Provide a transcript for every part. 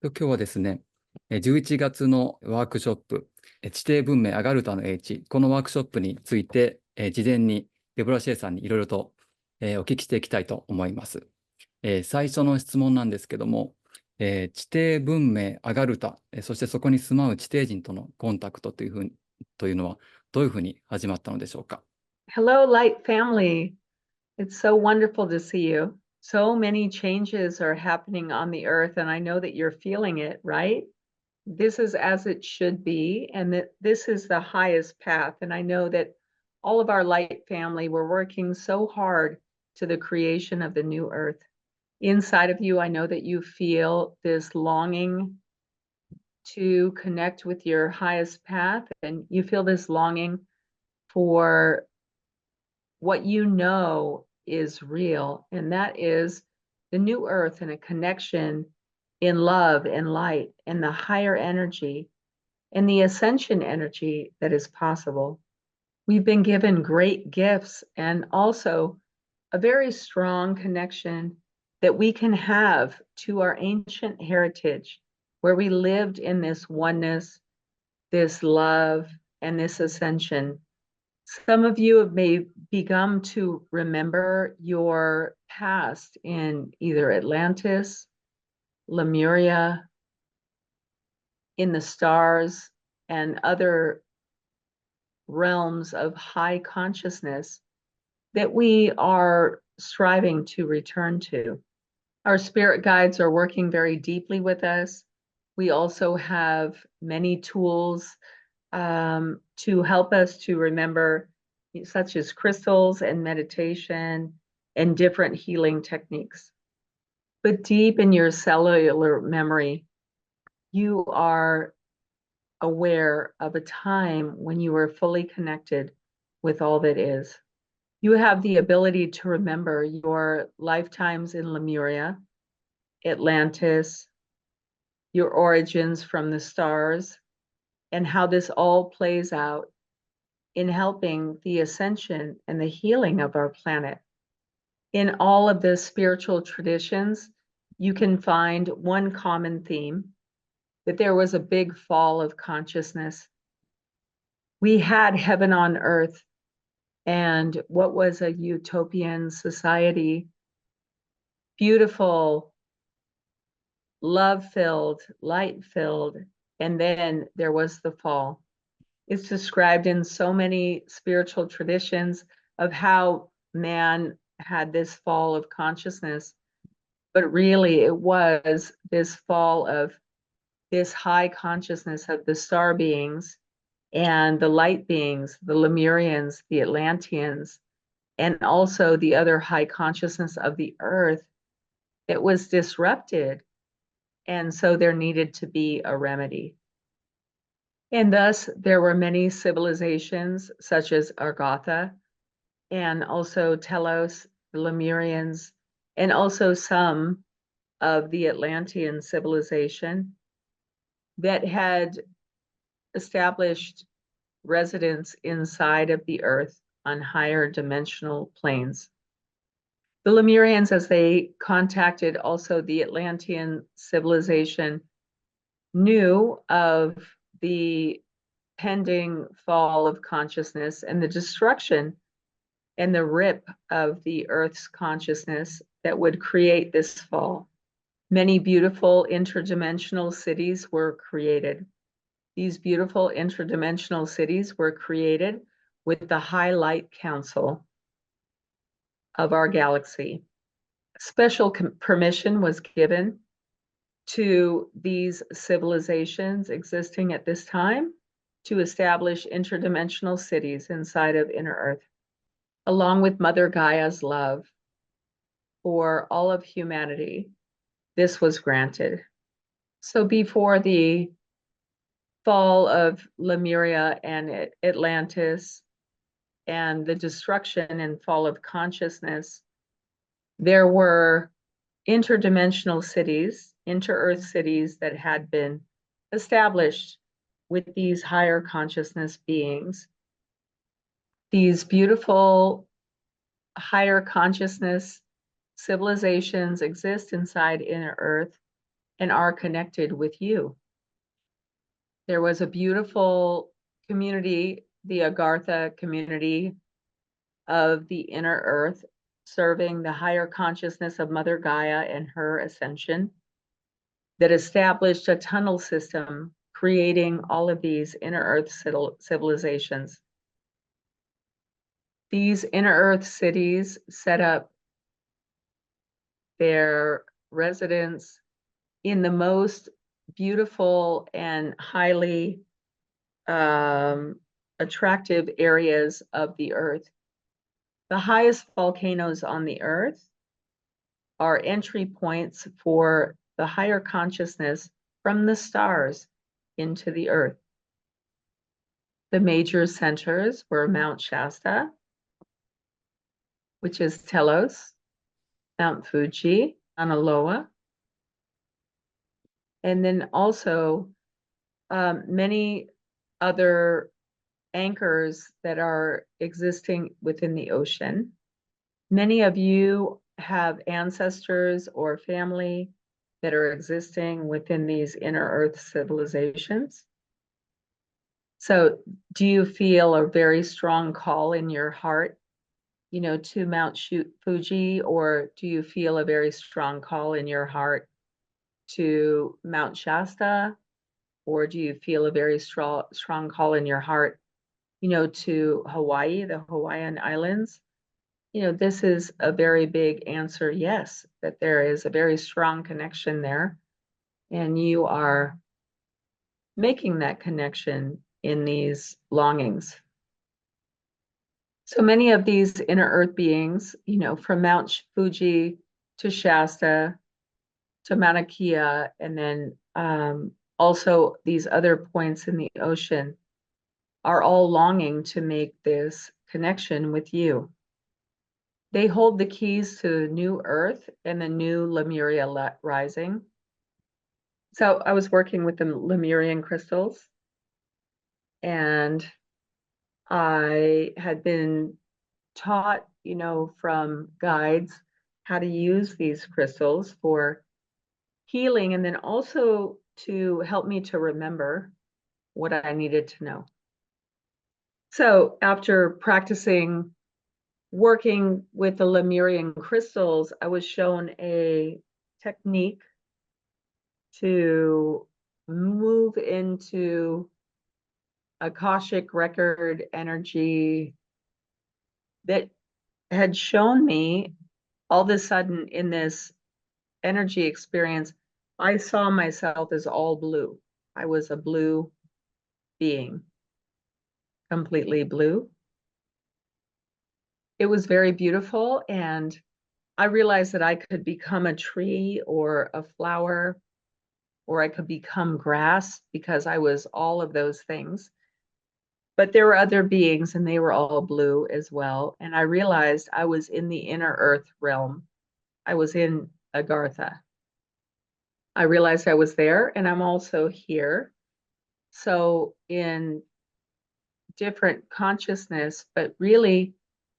今日はですね、11月のワークショップ、地底文明アガルタの英知、このワークショップについて、事前にデボラシエさんにいろいろと、お聞きしていきたいと思います。最初の質問なんですけども、地底文明アガルタ、そしてそこに住まう地底人とのコンタクトというのはどういうふうに始まったのでしょうか。Hello, Light family. It's so wonderful to see you. So many changes are happening on the earth, and I know that you're feeling it, right? This is as it should be, and that this is the highest path. And I know that all of our Light family, we're working so hard to the creation of the new earth. Inside of you, I know that you feel this longing to connect with your highest path, and you feel this longing for what you know is real, and that is the new earth and a connection in love and light and the higher energy and the ascension energy that is possible. We've been given great gifts and also a very strong connection that we can have to our ancient heritage, where we lived in this oneness, this love, and this ascension. Some of you have may begun to remember your past in either Atlantis, Lemuria, in the stars, and other realms of high consciousness that we are striving to return to. Our spirit guides are working very deeply with us. We also have many tools to help us to remember, such as crystals and meditation and different healing techniques. But deep in your cellular memory, you are aware of a time when you were fully connected with all that is. You have the ability to remember your lifetimes in Lemuria, Atlantis, your origins from the stars, and how this all plays out in helping the ascension and the healing of our planet. In all of the spiritual traditions, you can find one common theme, that there was a big fall of consciousness. We had heaven on earth, and what was a utopian society, beautiful, love-filled, light-filled, and then there was the fall. It's described in so many spiritual traditions of how man had this fall of consciousness, but really it was this fall of this high consciousness of the star beings and the light beings, the Lemurians, the Atlanteans, and also the other high consciousness of the earth that was disrupted. And so there needed to be a remedy. And thus, there were many civilizations, such as Argotha, and also Telos, the Lemurians, and also some of the Atlantean civilization that had established residence inside of the earth on higher dimensional planes. The Lemurians, as they contacted also the Atlantean civilization, knew of the pending fall of consciousness and the destruction and the rip of the Earth's consciousness that would create this fall. Many beautiful interdimensional cities were created. These beautiful interdimensional cities were created with the High Light Council of our galaxy. Special permission was given to these civilizations existing at this time to establish interdimensional cities inside of Inner Earth, along with Mother Gaia's love for all of humanity. This was granted. So before the fall of Lemuria and Atlantis and the destruction and fall of consciousness, there were interdimensional cities, inter-earth cities that had been established with these higher consciousness beings. These beautiful higher consciousness civilizations exist inside Inner Earth, and are connected with you. There was a beautiful community, the Agartha community of the inner earth, serving the higher consciousness of Mother Gaia and her ascension, that established a tunnel system, creating all of these inner earth civilizations. These inner earth cities set up their residence in the most beautiful and highly attractive areas of the earth. The highest volcanoes on the earth are entry points for the higher consciousness from the stars into the earth. The major centers were Mount Shasta, which is Telos, Mount Fuji, Mauna Loa, and then also many other anchors that are existing within the ocean. Many of you have ancestors or family that are existing within these inner earth civilizations. So do you feel a very strong call in your heart, you know, to Mount Fuji, or do you feel a very strong call in your heart to Mount Shasta, or do you feel a very strong call in your heart, you know, to Hawaii, the Hawaiian Islands? You know, this is a very big answer, yes, that there is a very strong connection there, and you are making that connection in these longings. So many of these inner earth beings, you know, from Mount Fuji to Shasta to Mauna Kea, and then also these other points in the ocean, are all longing to make this connection with you. They hold the keys to the new earth and the new Lemuria rising. So I was working with the Lemurian crystals, and I had been taught, you know, from guides how to use these crystals for healing, and then also to help me to remember what I needed to know. So after practicing working with the Lemurian crystals, I was shown a technique to move into Akashic record energy that had shown me all of a sudden in this energy experience, I saw myself as all blue. I was a blue being, completely blue. It was very beautiful, and I realized that I could become a tree or a flower, or I could become grass, because I was all of those things. But there were other beings, and they were all blue as well. And I realized I was in the inner earth realm. I was in Agartha. I realized I was there, and I'm also here. So in different consciousness, but really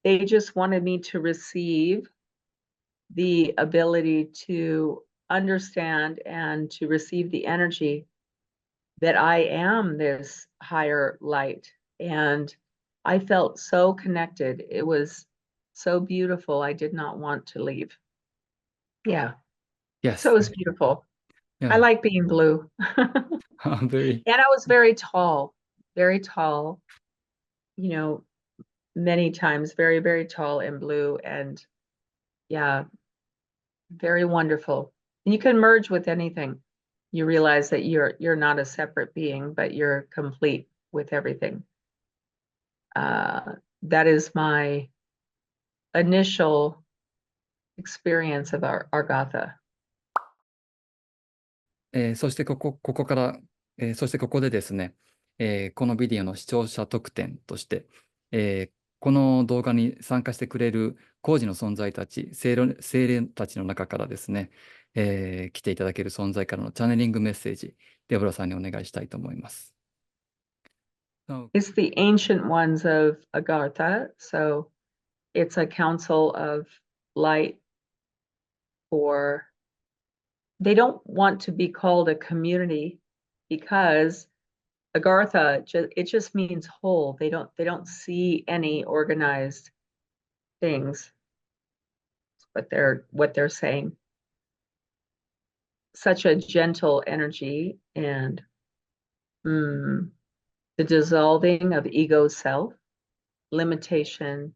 they just wanted me to receive the ability to understand and to receive the energy that I am this higher light. And I felt so connected. It was so beautiful. I did not want to leave. Yeah. Yes. So it was beautiful. I Yeah. like being blue. Very. And I was very tall, you know, many times, very, very tall and blue. And yeah, very wonderful. And you can merge with anything. You realize that you're not a separate being, but you're complete with everything. That is my initial experience of Argatha. そしてここから、そしてここでですね、このビデオの視聴者特典として、この動画に参加してくれる工事の存在たち、精霊たちの中からですね、来ていただける存在からのチャネリングメッセージ、デボラさんにお願いしたいと思います。It's the ancient ones of Agartha, so it's a council of light for they don't want to be called a community because Agartha, it just means whole. They don't see any organized things, what they're saying. Such a gentle energy and the dissolving of ego self, limitation,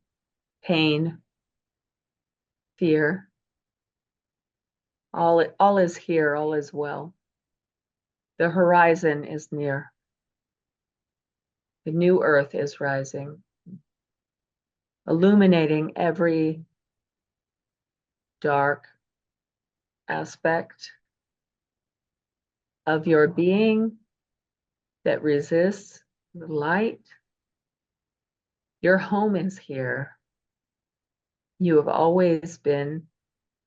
pain, fear. All is here, all is well. The horizon is near. The new earth is rising, illuminating every dark aspect of your being that resists the light. Your home is here. You have always been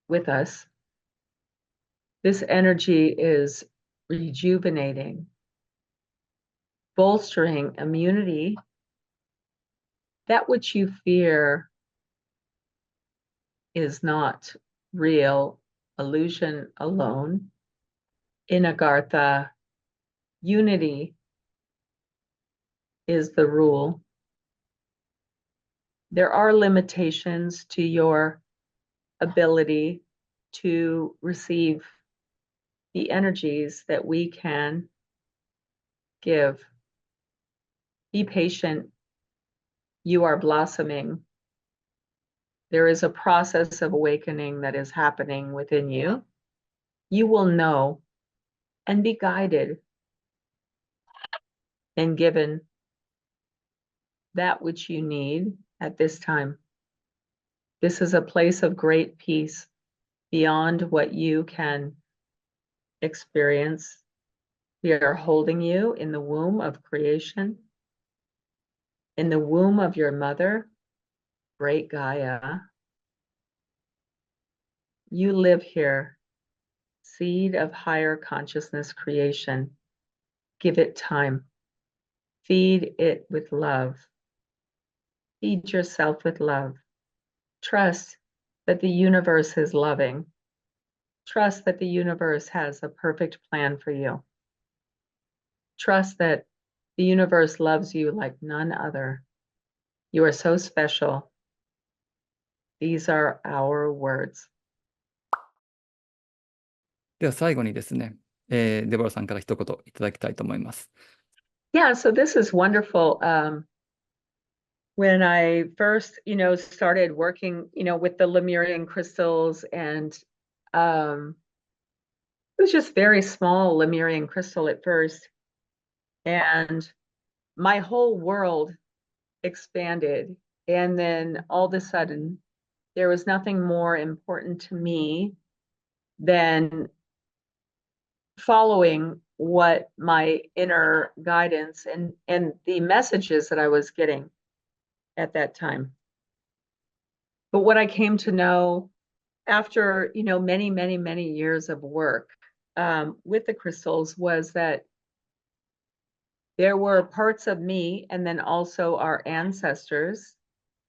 with us. This energy is rejuvenating, bolstering immunity. That which you fear is not real illusion alone. In Agartha, unity is the rule. There are limitations to your ability to receive the energies that we can give. Be patient. You are blossoming. There is a process of awakening that is happening within you. You will know and be guided and given that which you need at this time. This is a place of great peace beyond what you can experience. We are holding you in the womb of creation, in the womb of your mother, Great Gaia. You live here, seed of higher consciousness creation. Give it time. Feed it with love. Feed yourself with love. Trust that the universe is loving. Trust that the universe has a perfect plan for you. Trust that the universe loves you like none other. You are so special. These are our words. では最後にですね、デボラさんから一言いただきたいと思います。Yeah, so this is wonderful. When I first, started working, with the Lemurian crystals, and it was just very small Lemurian crystal at first, and my whole world expanded. And then all of a sudden, there was nothing more important to me than following what my inner guidance and the messages that I was getting at that time. But what I came to know after, many, many, many years of work with the crystals was that there were parts of me and then also our ancestors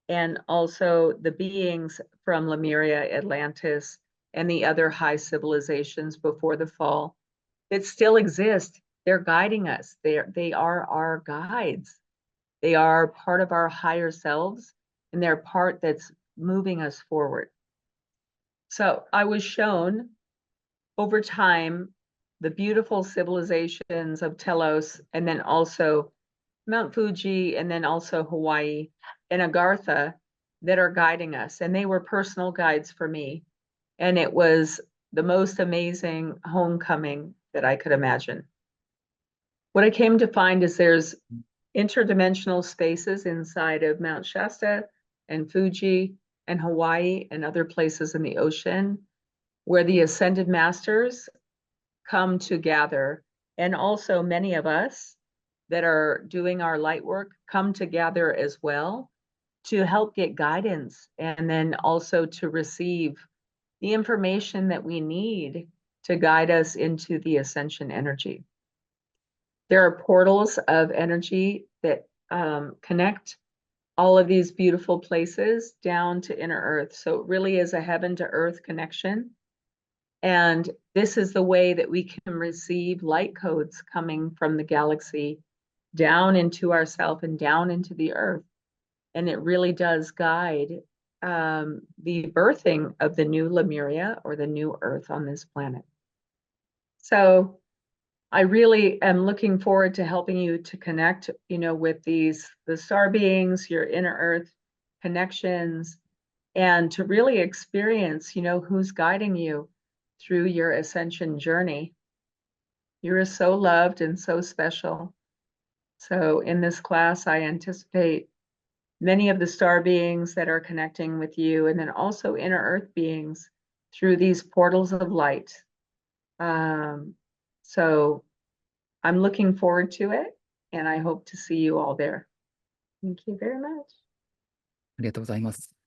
and also the beings from Lemuria, Atlantis, and the other high civilizations before the fall that still exist. They're guiding us. They are our guides. They are part of our higher selves, and they're part that's moving us forward. So I was shown over time the beautiful civilizations of Telos, and then also Mount Fuji, and then also Hawaii and Agartha that are guiding us. And they were personal guides for me. And it was the most amazing homecoming that I could imagine. What I came to find is there's interdimensional spaces inside of Mount Shasta and Fuji and Hawaii and other places in the ocean where the ascended masters come to gather. And also many of us that are doing our light work come together as well to help get guidance and then also to receive the information that we need to guide us into the ascension energy. There are portals of energy that connect all of these beautiful places down to inner earth. So it really is a heaven to earth connection. And this is the way that we can receive light codes coming from the galaxy down into ourself and down into the earth. And it really does guide the birthing of the new Lemuria or the new earth on this planet. So I really am looking forward to helping you to connect, with the star beings, your inner earth connections, and to really experience, who's guiding you through your ascension journey. You are so loved and so special. So in this class, I anticipate many of the star beings that are connecting with you, and then also inner earth beings through these portals of light. So I'm looking forward to it, and I hope to see you all there. Thank you very much. ありがとうございます。